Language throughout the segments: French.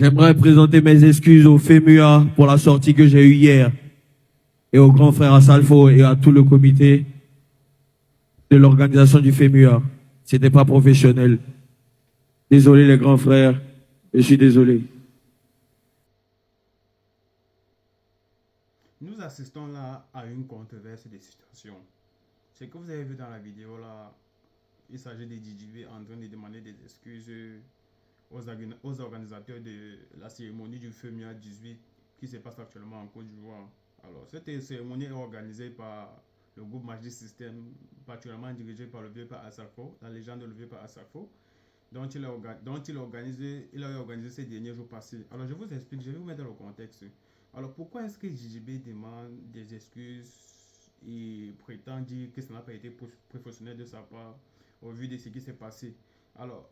J'aimerais présenter mes excuses au FEMUA pour la sortie que j'ai eue hier et au grand frère Assalfo et à tout le comité de l'organisation du FEMUA. C'était pas professionnel. Désolé les grands frères, je suis désolé. Nous assistons là à une controverse de situation. Ce que vous avez vu dans la vidéo là, il s'agit de DJB en train de demander des excuses aux organisateurs de la cérémonie du FEMIA 18 qui se passe actuellement en Côte d'Ivoire. Alors, cette cérémonie est organisée par le groupe Magic System, particulièrement dirigé par le vieux père Asafo, la légende de le vieux père Asafo, il a organisé ces derniers jours passés. Alors, je vous explique, je vais vous mettre dans le contexte. Alors, pourquoi est-ce que JJB demande des excuses et prétend dire que ça n'a pas été professionnel de sa part au vu de ce qui s'est passé? Alors,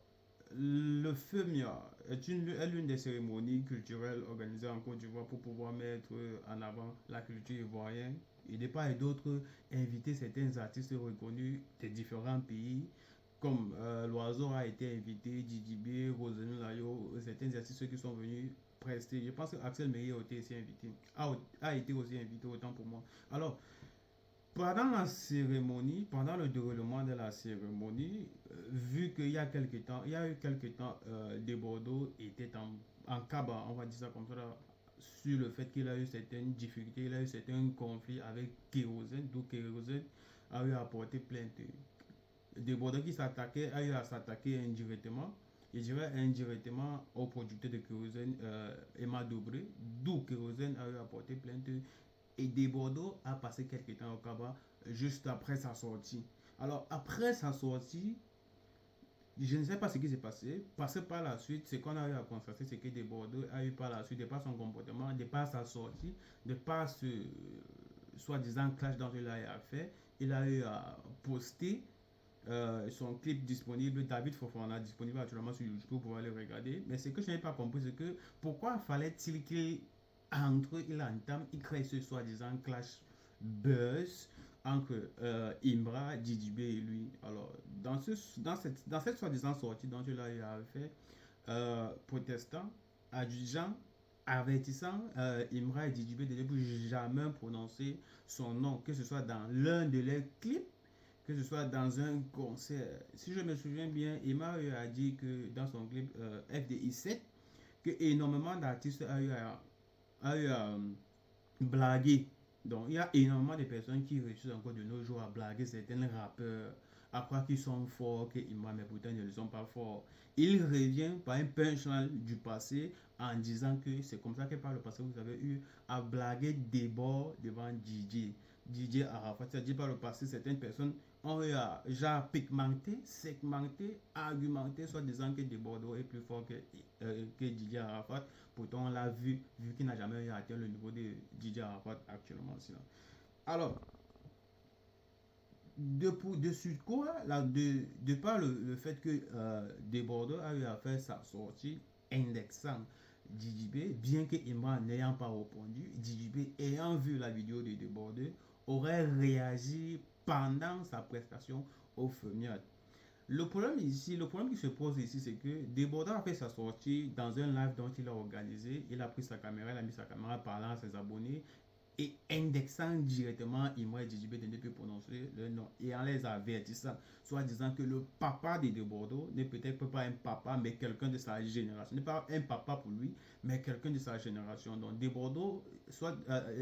le FEMIA est l'une des cérémonies culturelles organisées en Côte d'Ivoire pour pouvoir mettre en avant la culture ivoirienne et de part et d'autre inviter certains artistes reconnus des différents pays comme Loiseau a été invité, Didi B, Roselyne Layo, certains artistes qui sont venus prester. Je pense que Axel Meyer a été aussi invité autant pour moi. Alors, pendant la cérémonie, pendant le déroulement de la cérémonie, vu qu'il y a quelques temps, il y a eu quelques temps, de Bordeaux était en cabas, on va dire ça comme ça, là, sur le fait qu'il a eu certaines difficultés, il a eu certains conflits avec Kérosène, d'où Kérosène a eu à porter plainte. De Bordeaux qui s'attaquait, a eu à s'attaquer indirectement, je dirais indirectement au producteur de Kérosène, Emma Dobré, d'où Kérosène a eu à porter plainte et De Bordeaux a passé quelques temps au Cabas juste après sa sortie. Alors, après sa sortie, je ne sais pas ce qui s'est passé. Parce que par la suite, ce qu'on a eu à constater, c'est que De Bordeaux a eu par la suite, de par son comportement, de par sa sortie, de par ce soi-disant clash dont il a eu à faire, il a eu à poster son clip disponible, David Fofana, disponible actuellement sur YouTube pour pouvoir le regarder. Mais ce que je n'ai pas compris, c'est que pourquoi fallait-il qu'il entre, il entame, il crée ce soi-disant clash buzz entre Imbra, DJB et lui. Alors, dans cette soi-disant sortie dont il a eu à faire, protestant, adjugeant, avertissant Imra et DJB de ne plus jamais prononcer son nom, que ce soit dans l'un de leurs clips, que ce soit dans un concert. Si je me souviens bien, Emma a dit que dans son clip FDI 7, que énormément d'artistes a eu à blaguer. Donc, il y a énormément de personnes qui réussissent encore de nos jours à blaguer certains rappeurs, à croire qu'ils sont forts, que Imam, mais pourtant ils ne sont pas forts. Il revient par un punchline du passé en disant que c'est comme ça que par le passé vous avez eu à blaguer des bords devant DJ Arafat. C'est-à-dire par le passé, certaines personnes ont eu à genre pigmenter, segmenter, argumenter, soit disant que des Bordeaux est plus fort que DJ Arafat. Pourtant, on l'a vu qu'il n'a jamais eu atteint le niveau de DJ Arafat actuellement. Alors, de quoi, là, de par le fait que De Bordeaux a eu à faire sa sortie indexant DJB, bien que Imran n'ayant pas répondu, DJB ayant vu la vidéo de Bordeaux, aurait réagi pendant sa prestation au FEMIAT. Le problème qui se pose ici, c'est que Deborda a fait sa sortie dans un live dont il a organisé. Il a pris sa caméra, il a mis sa caméra parlant à ses abonnés et indexant directement Imra et JJB de ne plus prononcer leur nom et en les avertissant, soit disant que le papa de Debordo n'est peut-être pas un papa, mais quelqu'un de sa génération. N'est pas un papa pour lui, mais quelqu'un de sa génération. Donc Debordo, soit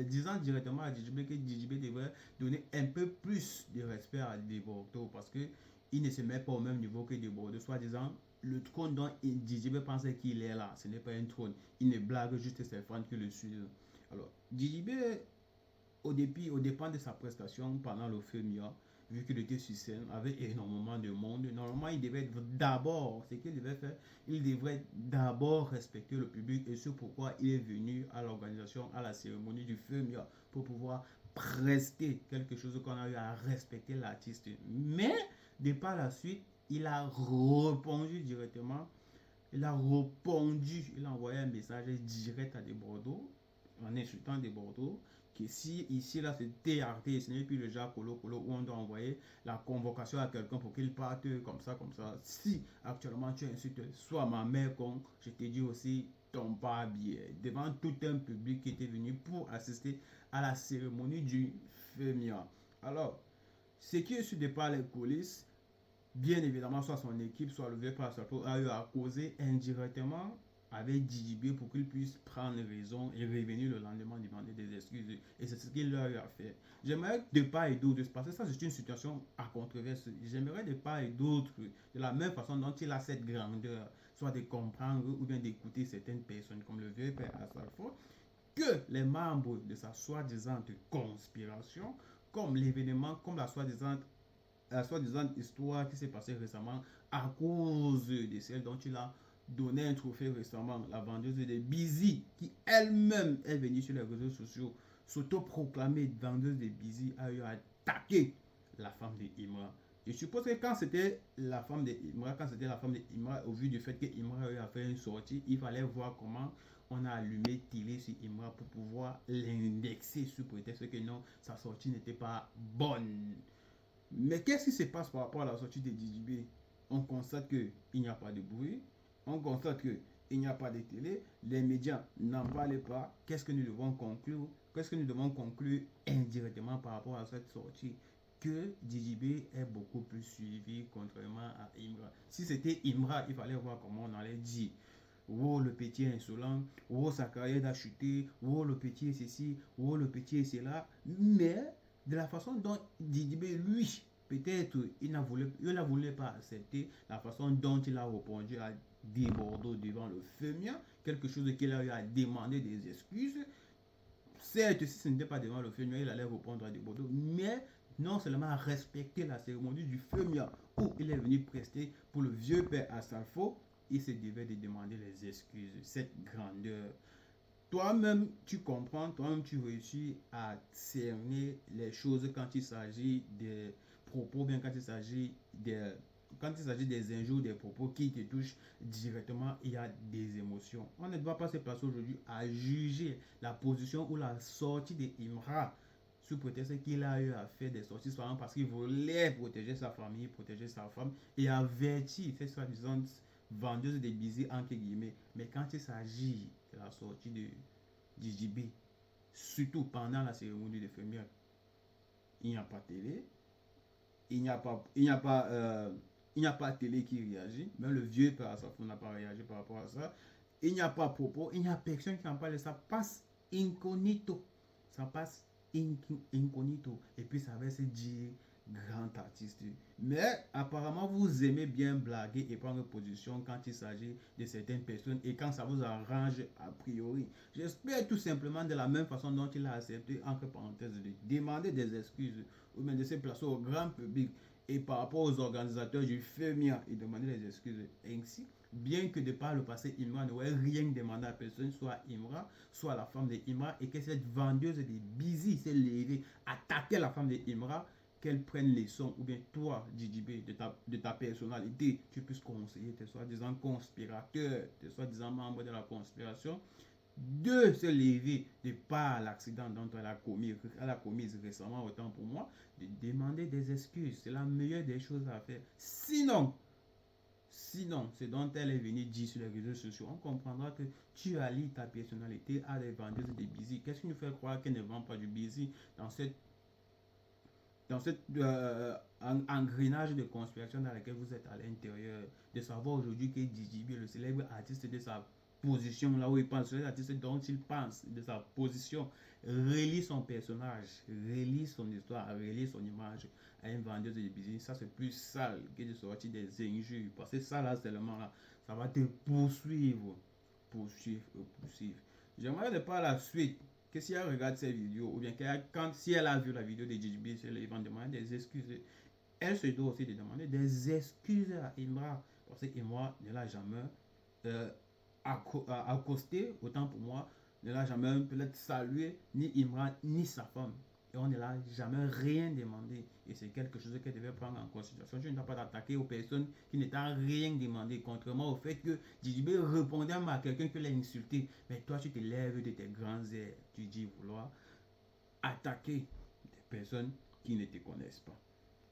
disant directement à JJB que JJB devrait donner un peu plus de respect à Debordo parce que il ne se met pas au même niveau que De Bordeaux, soit disant le trône dont DJB pensait qu'il est là, ce n'est pas un trône. Il ne blague juste ses fans que le suivent. Alors, DJB, au dépend de sa prestation pendant le FEMIA, vu qu'il était sur scène, avec énormément de monde, normalement, il devait d'abord, ce qu'il devait faire, il devrait d'abord respecter le public et c'est pourquoi il est venu à l'organisation, à la cérémonie du FEMIA, pour pouvoir prester quelque chose qu'on a eu à respecter l'artiste. Mais, de par la suite, il a répondu directement, il a envoyé un message direct à Des Bordeaux, en insultant Des Bordeaux, que si ici, là, c'est TRT, ce n'est plus le genre Colo Colo où on doit envoyer la convocation à quelqu'un pour qu'il parte comme ça. Si actuellement tu insultes soit ma mère comme je t'ai dit aussi ton pas bien devant tout un public qui était venu pour assister à la cérémonie du FEMIA. Alors, ce qui est sur de par les coulisses, bien évidemment, soit son équipe, soit le vieux Passapo a eu à causer indirectement avec JJB pour qu'il puisse prendre raison et revenir le lendemain demander des excuses. Et c'est ce qu'il leur a eu à faire. J'aimerais de part et d'autre, parce que ça c'est une situation à controverse, j'aimerais de part et d'autre, de la même façon dont il a cette grandeur, soit de comprendre ou bien d'écouter certaines personnes comme le vieux père Assalfo, que les membres de sa soi-disant conspiration, comme l'événement, comme la soi-disant histoire qui s'est passée récemment à cause de celle dont il a donné un trophée récemment, la vendeuse de Busy, qui elle-même est venue sur les réseaux sociaux, s'auto-proclamer vendeuse de Busy, a eu à attaquer la femme de Imra. Je suppose que quand c'était la femme de Imra, au vu du fait que Imra a fait une sortie, il fallait voir comment on a allumé télé sur Imra pour pouvoir l'indexer sous prétexte que non, sa sortie n'était pas bonne. Mais qu'est-ce qui se passe par rapport à la sortie de DJB? On constate qu'il n'y a pas de bruit, on constate qu'il n'y a pas de télé, les médias n'en parlent pas. Qu'est-ce que nous devons conclure? Qu'est-ce que nous devons conclure indirectement par rapport à cette sortie? Que DJB est beaucoup plus suivi contrairement à Imra. Si c'était Imra, il fallait voir comment on allait dire. Oh, le petit est insolent, oh, sa carrière a chuté, oh, le petit est ceci, oh, le petit est cela. Mais de la façon dont Didibé, lui, peut-être, il ne voulait pas accepter la façon dont il a répondu à des Bordeaux devant le FEMIA, quelque chose qu'il a eu à demander des excuses. Certes, si ce n'était pas devant le FEMIA, il allait répondre à des Bordeaux, mais non seulement à respecter la cérémonie du FEMIA où il est venu prester pour le vieux père Assalfo, il se devait de demander les excuses, cette grandeur. Toi-même, tu comprends, toi-même, tu réussis à cerner les choses quand il s'agit des propos, bien quand il s'agit des injures, des propos qui te touchent directement, il y a des émotions. On ne doit pas se placer aujourd'hui à juger la position ou la sortie de Imra sous prétexte qu'il a eu à faire des sorties seulement parce qu'il voulait protéger sa famille, protéger sa femme et avertir cette soi-disant vendeuse de bisous entre guillemets. Mais quand il s'agit de la sortie de JJB, surtout pendant la cérémonie de FEMIA, il n'y a pas de télé, il n'y a pas de télé qui réagit, même le vieux père Asafou n'a pas réagi par rapport à ça. Il n'y a pas de propos, il n'y a personne qui en parle, ça passe incognito. Ça passe incognito. Et puis ça va se dire grand artiste. Mais apparemment, vous aimez bien blaguer et prendre position quand il s'agit de certaines personnes et quand ça vous arrange a priori. J'espère tout simplement de la même façon dont il a accepté, entre parenthèses, de demander des excuses ou bien de se placer au grand public et par rapport aux organisateurs du FEMIA et demander des excuses ainsi. Bien que de par le passé, Imra n'aurait rien demandé à personne, soit Imra, soit la femme de Imra, et que cette vendeuse de Busy s'est levée, attaquer la femme de Imra, qu'elle prenne les sons, ou bien toi, JJB, de ta personnalité, tu puisses conseiller tes soi-disant conspirateurs, tes soi-disant membres de la conspiration, de se lever de par l'accident dont elle a commis récemment, autant pour moi, de demander des excuses. C'est la meilleure des choses à faire. Sinon, ce dont elle est venue dire sur les réseaux sociaux, on comprendra que tu allies ta personnalité à des vendeuses de busy. Qu'est-ce qui nous fait croire qu'elle ne vend pas du busy dans cette engrenage de conspiration dans laquelle vous êtes à l'intérieur, de savoir aujourd'hui que DJB, le célèbre artiste de sa position, là où il pense, l'artiste dont il pense, de sa position, relie son personnage, relie son histoire, relie son image à une vendeuse de business. Ça, c'est plus sale que de sortir des injures. Parce que ça, là, seulement, là, ça va te poursuivre. Poursuivre. J'aimerais de par la suite que si elle regarde ces vidéos, ou bien si elle a vu la vidéo de JJB, elle va demander des excuses. Elle se doit aussi de demander des excuses à Imra. Parce que Imra ne l'a jamais euh, accosté, autant pour moi, ne l'a jamais peut-être salué, ni Imran, ni sa femme. Et on ne l'a jamais rien demandé. Et c'est quelque chose qu'elle devait prendre en considération. Je ne dois pas t'attaquer aux personnes qui ne t'ont rien demandé, contrairement au fait que JJB répondait à quelqu'un qui l'a insulté. Mais toi, tu te lèves de tes grands airs, tu dis vouloir attaquer des personnes qui ne te connaissent pas.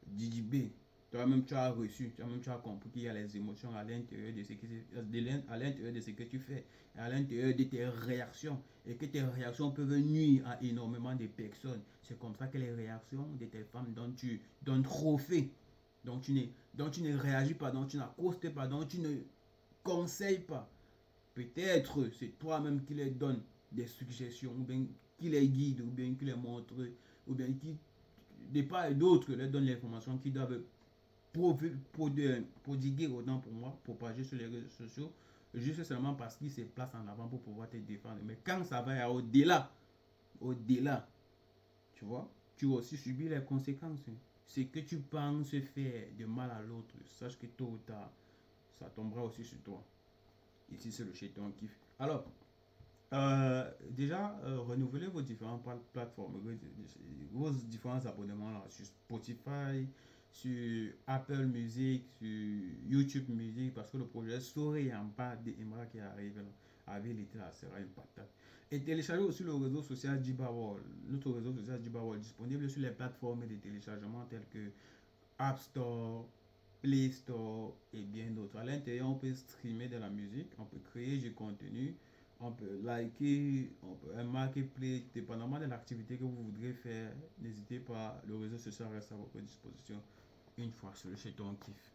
Didi B, toi-même tu as reçu, toi-même tu as compris qu'il y a les émotions à l'intérieur de ce à l'intérieur de ce que tu fais, à l'intérieur de tes réactions, et que tes réactions peuvent nuire à énormément de personnes. C'est comme ça que les réactions de tes femmes dont tu donnes trop fait, dont tu ne réagis pas, dont tu n'accostes pas, dont tu ne conseilles pas. Peut-être c'est toi-même qui les donne des suggestions, ou bien qui les guide, ou bien qui les montre, ou bien qui, de part et d'autre, leur donne l'information qu'ils doivent prodiguer autant pour moi, propager sur les réseaux sociaux, juste seulement parce qu'ils se placent en avant pour pouvoir te défendre. Mais quand ça va au-delà, tu vois, tu vas aussi subir les conséquences. Ce que tu penses faire de mal à l'autre, sache que tôt ou tard, ça tombera aussi sur toi. Ici, c'est le chéton kiff. Alors, déjà, renouvelez vos différentes plateformes, vos différents abonnements là, sur Spotify, sur Apple Music, sur YouTube Music, parce que le projet Soleil en bas d'Emra qui arrive là, avec l'été là, sera une patate. Et téléchargez aussi le réseau social Jibawall, notre réseau social Jibawall, disponible sur les plateformes de téléchargement telles que App Store, Play Store et bien d'autres. À l'intérieur, on peut streamer de la musique, on peut créer du contenu, on peut liker, on peut un marketplace, dépendamment de l'activité que vous voudrez faire. N'hésitez pas, le réseau social reste à votre disposition une fois sur le chez Ton Kiff.